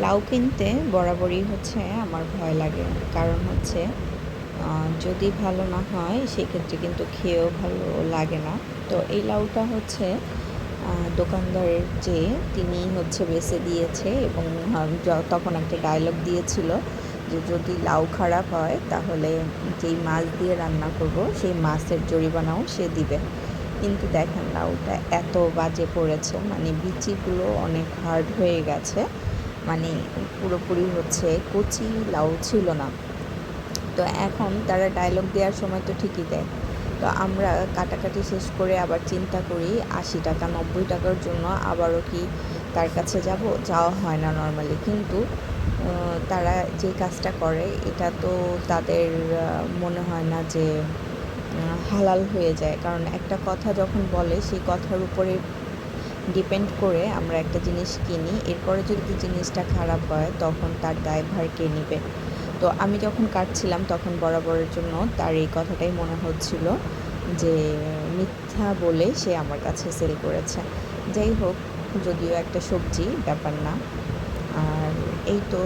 লাউ কিনতে বরাবরই হচ্ছে আমার ভয় লাগে, কারণ হচ্ছে যদি ভালো না হয় সেক্ষেত্রে কিন্তু খেয়েও ভালো লাগে না। তো এই লাউটা হচ্ছে দোকানদারের যে তিনি হচ্ছে বেচে দিয়েছে, এবং তখন একটা ডায়লগ দিয়েছিল যে যদি লাউ খারাপ হয় তাহলে যেই মাছ দিয়ে রান্না করব সেই মাছের জরিমানাও সে দিবে। কিন্তু দেখেন লাউটা এত বাজে পড়েছে, মানে বিচিগুলো অনেক হার্ড হয়ে গেছে, মানে পুরোপুরি হচ্ছে কচি লাউ ছিল না। তো এখন তারা ডায়লগ দেওয়ার সময় তো ঠিকই দেয়, তো আমরা কাটাকাটি শেষ করে আবার চিন্তা করি 80 টাকা 90 টাকার জন্য আবারও কি তার কাছে যাব, যাওয়া হয় না নর্মালি। কিন্তু তারা যে কাজটা করে এটা তো তাদের মনে হয় না যে হালাল হয়ে যায়, কারণ একটা কথা যখন বলে সেই কথার উপরে ডিপেন্ড করে আমরা একটা জিনিস কিনি, এরপরে যদি জিনিসটা খারাপ হয় তখন তার দায়ভার কে নেবে। তো আমি যখন কাটছিলাম তখন বরাবরের জন্য তার এই কথাটাই মনে হচ্ছিল যে মিথ্যা বলে সে আমার কাছে সেল করেছে। যাই হোক, যদিও একটা সবজি ব্যাপার না। আর এই তো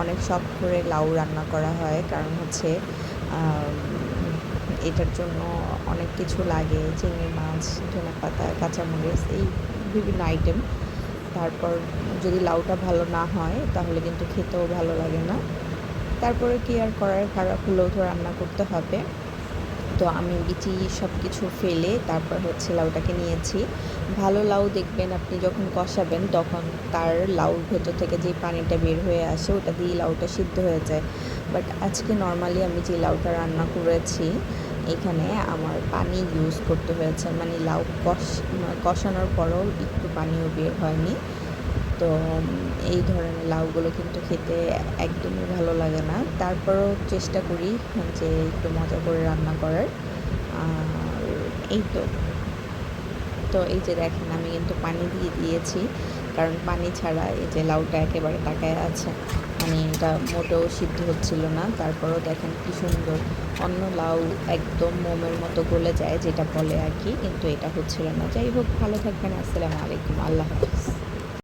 অনেক শখ করে লাউ রান্না করা হয়, কারণ হচ্ছে এটার জন্য অনেক কিছু লাগে, চিংড়ি মাছ, ধনেপাতা, কাঁচামরিচ, এই বিভিন্ন আইটেম। তারপর যদি লাউটা ভালো না হয় তাহলে কিন্তু খেতেও ভালো লাগে না। তারপরে কি আর করার, খারাপ হলেও তো রান্না করতে হবে। তো আমি বিচি সব কিছু ফেলে তারপর হচ্ছে লাউটাকে নিয়েছি। ভালো লাউ দেখবেন আপনি যখন কষাবেন তখন তার লাউর ভেতর থেকে যে পানিটা বের হয়ে আসে ওটা দিয়েই লাউটা সিদ্ধ হয়ে যায়। বাট আজকে নর্মালি আমি যে লাউটা রান্না করেছি এখানে আমার পানি ইউজ করতে হয়েছে, মানে লাউ কষানোর পরেও একটু পানিও বের হয়নি। তো এই ধরনের লাউগুলো কিন্তু খেতে একদমই ভালো লাগে না। তারপরেও চেষ্টা করি যে একটু মজা করে রান্না করার। আর এই তো। তো এই যে দেখেন আমি কিন্তু পানি দিয়ে দিয়েছি, কারণ পানি ছাড়া এই যে লাউটা একেবারে তাকায় আছে, মানে এটা মোটেও সিদ্ধ হচ্ছিল না। তারপরেও দেখেন কি সুন্দর, অন্য লাউ একদম মোমের মতো গলে যায় যেটা বলে আর কি, কিন্তু এটা হচ্ছিল না। যাই হোক, ভালো থাকবেন। আসসালামু আলাইকুম, আল্লাহ হাফিজ।